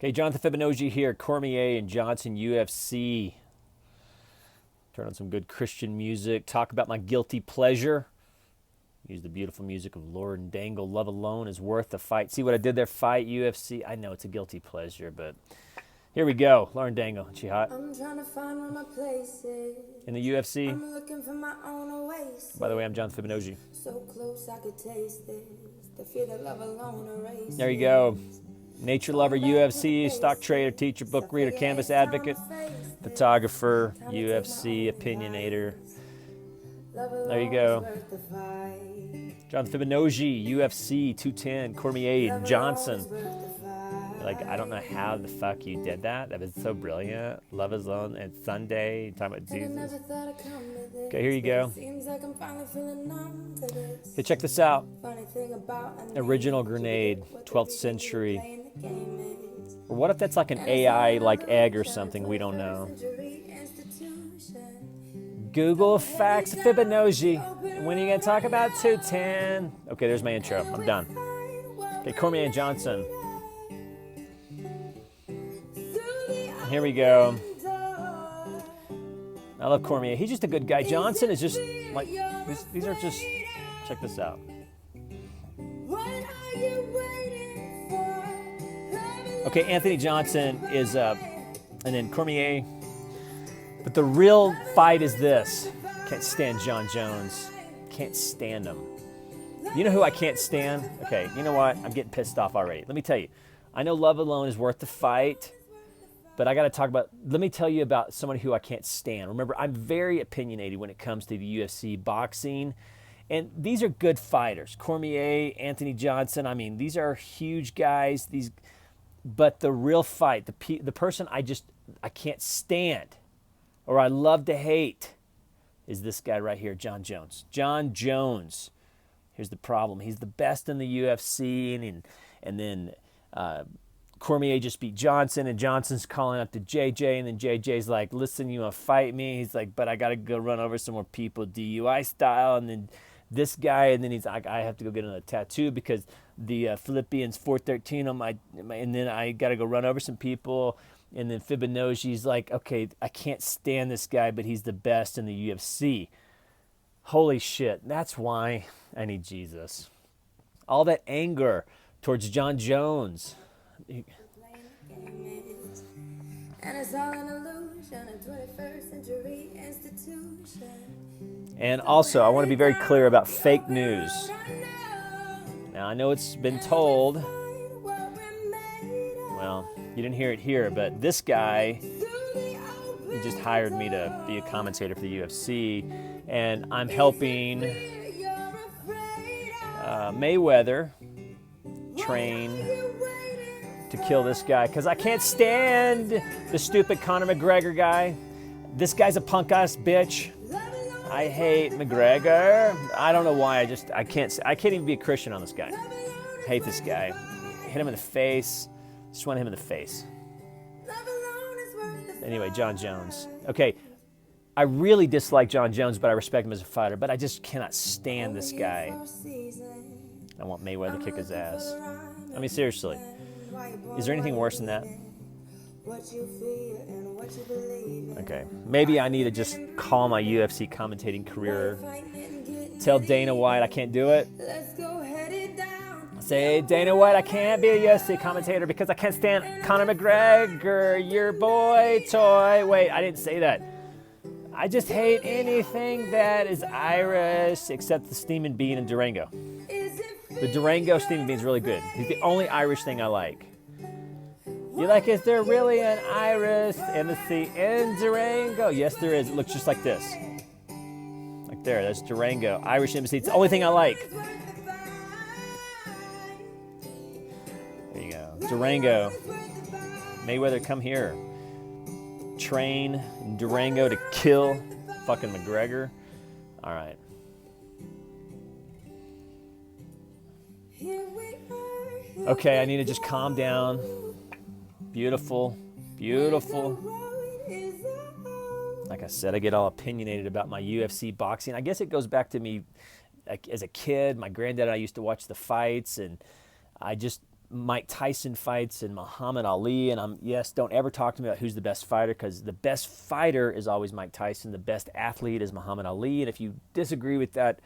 Okay, Jonathan Fibonacci here, Cormier and Johnson UFC. Turn on some good Christian music. Talk about my guilty pleasure. Use the beautiful music of Lord Dangle. Love alone is worth the fight. See what I did there? Fight UFC. I know it's a guilty pleasure, but here we go. Lauren Dangle. She hot? I'm trying to find where my place is. In the UFC. I'm looking for my own oasis. By the way, I'm Jonathan Fibonacci. So close I could taste this. The fear that love alone erases. There you go. Nature lover, UFC, stock trader, teacher, book reader, canvas advocate, photographer, UFC, opinionator. There you go. John Fibonacci, UFC, 210, Cormier, Johnson. Like, I don't know how the fuck you did that. That was so brilliant. Love is alone and Sunday. Talking about Jesus. Okay, here you go. Hey, check this out. Original grenade, 12th century. Or what if that's like an AI, like egg or something? We don't know. Google facts Fibonacci. When are you going to talk about 210? Okay, there's my intro. I'm done. Okay, Cormier and Johnson. Here we go. I love Cormier. He's just a good guy. Johnson is just like, these are just, check this out. Okay, Anthony Johnson is, and then Cormier. But the real fight is this. Can't stand John Jones. Can't stand him. You know who I can't stand? Okay, you know what? I'm getting pissed off already. Let me tell you. I know love alone is worth the fight. But I got to talk about, let me tell you about somebody who I can't stand. Remember, I'm very opinionated when it comes to the UFC boxing. And these are good fighters. Cormier, Anthony Johnson, I mean, these are huge guys. But the real fight, the person I can't stand or I love to hate is this guy right here, John Jones. John Jones. Here's the problem. He's the best in the UFC, and then Cormier just beat Johnson, and Johnson's calling out to JJ, and then JJ's like, listen, you want to fight me? He's like, but I got to go run over some more people DUI style, and then this guy, and then he's like, I have to go get another tattoo because the Philippians 413 on my, and then I got to go run over some people, and then Fibonacci's like, okay, I can't stand this guy, but he's the best in the UFC. Holy shit, that's why I need Jesus. All that anger towards John Jones. And it's all an illusion, a 21st century institution. And also, I want to be very clear about fake news. Now, I know it's been told, well, you didn't hear it here, but this guy, he just hired me to be a commentator for the UFC, and I'm helping Mayweather train to kill this guy because I can't stand the stupid Conor McGregor guy. This guy's a punk ass bitch. I hate McGregor. I don't know why. I can't even be a Christian on this guy. I hate this guy. Hit him in the face. Just want him in the face. Anyway, John Jones. Okay, I really dislike John Jones, but I respect him as a fighter. But I just cannot stand this guy. I want Mayweather to kick his ass. I mean, seriously. Is there anything worse than that? Okay, maybe I need to just call my UFC commentating career. Tell Dana White I can't do it. Say, Dana White, I can't be a UFC commentator because I can't stand Conor McGregor, your boy toy. Wait, I didn't say that. I just hate anything that is Irish except the steaming bean and Durango. The Durango steaming bean is really good. He's the only Irish thing I like. You're like, is there really an Irish embassy in Durango? Yes, there is. It looks just like this. Like there, that's Durango. Irish embassy. It's the only thing I like. There you go. Durango. Mayweather, come here. Train in Durango to kill fucking McGregor. All right. Okay, I need to just calm down. Beautiful, beautiful. Like I said, I get all opinionated about my UFC boxing. I guess it goes back to me like, as a kid. My granddad and I used to watch the fights, and Mike Tyson fights and Muhammad Ali. And don't ever talk to me about who's the best fighter, because the best fighter is always Mike Tyson. The best athlete is Muhammad Ali. And if you disagree with that,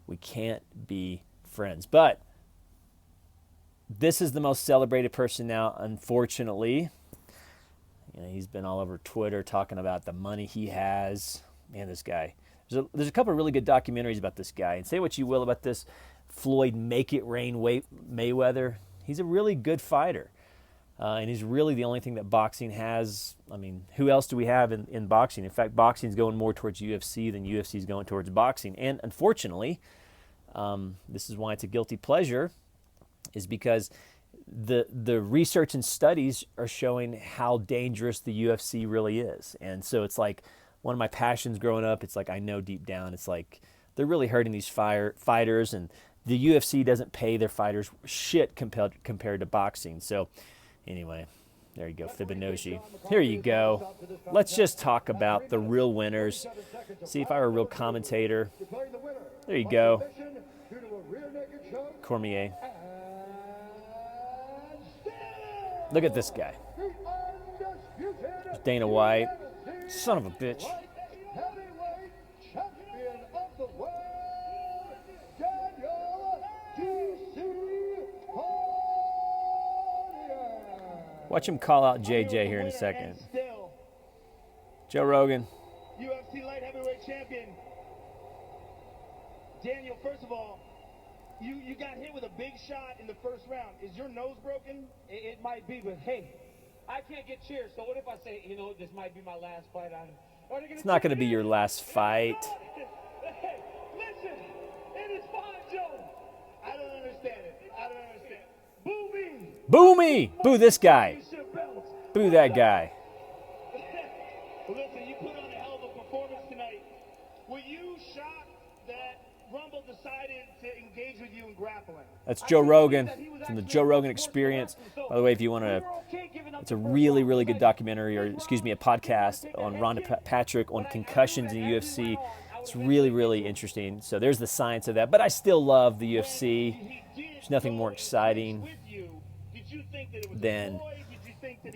we can't be friends. But this is the most celebrated person now, unfortunately. He's been all over Twitter talking about the money he has. Man, this guy. There's a couple of really good documentaries about this guy. And say what you will about this Floyd Make It Rain Mayweather. He's a really good fighter. And he's really the only thing that boxing has. I mean, who else do we have in boxing? In fact, boxing is going more towards UFC than UFC is going towards boxing. And unfortunately, this is why it's a guilty pleasure, is because the research and studies are showing how dangerous the UFC really is. And so it's like one of my passions growing up. It's like I know deep down, it's like they're really hurting these fighters, and the UFC doesn't pay their fighters shit compared to boxing. So anyway, there you go, Fibonacci. Here you go. Let's just talk about the real winners. See if I were a real commentator. There you go. Cormier. Look at this guy. There's Dana White. Son of a bitch. Watch him call out JJ here in a second. Joe Rogan. UFC light heavyweight champion. Daniel, first of all, you got hit with a big shot in the first round. Is your nose broken? It might be, but hey, I can't get cheers. So what if I say, this might be my last fight on? It's not going to be your last fight. Hey, listen, it is fine, Joe. I don't understand it. I don't understand. Boo me. Boo me. Boo this guy. Boo that guy. Well, listen, you put on a hell of a performance tonight. Were you shocked that Rumble decided to engage with you in grappling? That's Joe Rogan from the Joe Rogan Experience. By the way, if you want to, it's a really, really good documentary, or excuse me, a podcast on Rhonda Patrick on concussions in the UFC. It's really, really interesting. So there's the science of that. But I still love the UFC. There's nothing more exciting than,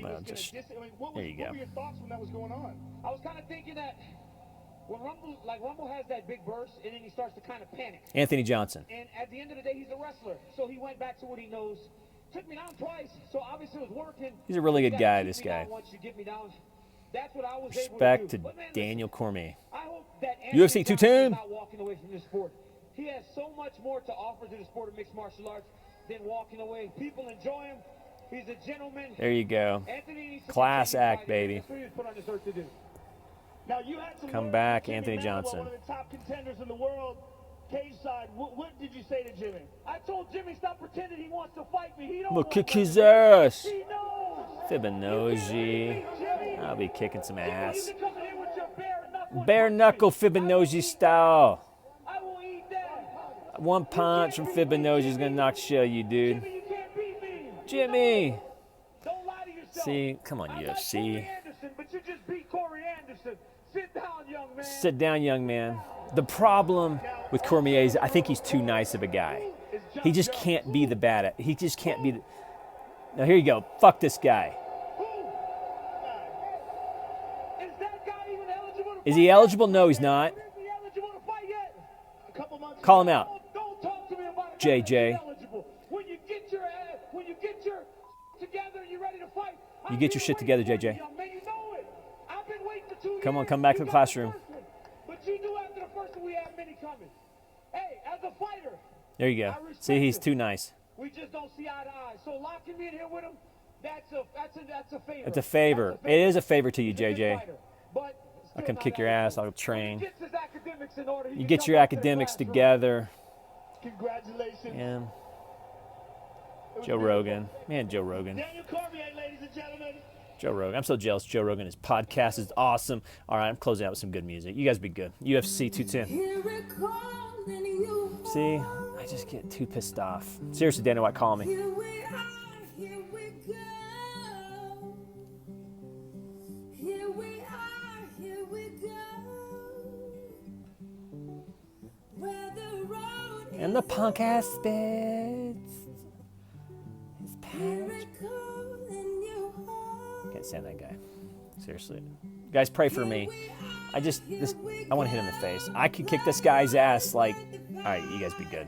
well, just, there you go. What were your thoughts when that was going on? I was kind of thinking that when Rumble has that big burst, and then he starts to kind of panic. Anthony Johnson. And at the end of the day, he's a wrestler. So he went back to what he knows. Took me down twice, so obviously it was working. He's a really good guy, this guy. Once you get me down, that's what I was Respect able to do. to Daniel Cormier. I hope that UFC 210. Not walking away from this sport. He has so much more to offer to the sport of mixed martial arts than walking away. People enjoy him. He's a gentleman. There you go. Class act, baby. That's what he was put on this earth to do. Now, you had some Come back, Anthony Johnson. One of the top contenders in the world, cage side. What did you say to Jimmy? I told Jimmy, stop pretending he wants to fight me. He don't Look, want to kick his fight ass. me. He knows. Fibonacci. I'll be kicking some You ass. can come in here with your Bare knuckle Fibonacci style. I will eat that. One punch from Fibonacci is going to knock shell you, dude. Jimmy, you can't beat me. Jimmy. Don't lie to yourself. See, come on, I'm not UFC. Corey Anderson, but you just beat Corey Anderson. Sit down, young man. Sit down, young man. The problem with Cormier is I think he's too nice of a guy. He just can't be the bad. He just can't be the... Now, here you go. Fuck this guy. Is that guy even eligible to Is he eligible? No, he's not. Is he eligible to fight yet? A couple months Call him out. Don't talk to me about JJ. eligible. When you get your together and you're ready to fight. You get your shit together, JJ. Young man, you know it. I've been waiting for 2 years. Come on, come back to the classroom. But you knew after the first one we had many coming. Hey, as a fighter, There you go. See, he's too nice. we just don't see eye to eye. So locking me in here with him, that's a favor. It's a favor. It is a favor to you, He's a good JJ. fighter, but I'll still come not kick your eligible. ass. I'll train. He gets his academics in order. He You can get come your back to the academics classroom. together. Congratulations. And Joe Rogan. Man, Joe Rogan. Daniel Cormier, ladies and gentlemen. Joe Rogan. I'm so jealous. Joe Rogan, his podcast is awesome. All right, I'm closing out with some good music. You guys be good. UFC 210. Hear it calling you. See, I just get too pissed off. Seriously, Dana White, call me. Here we are, here we go. Here we are, here we go. Where the road And the punk ass spits. His Can't stand that guy. Seriously. Guys, pray for me. I want to hit him in the face. I could kick this guy's ass like, all right, you guys be good.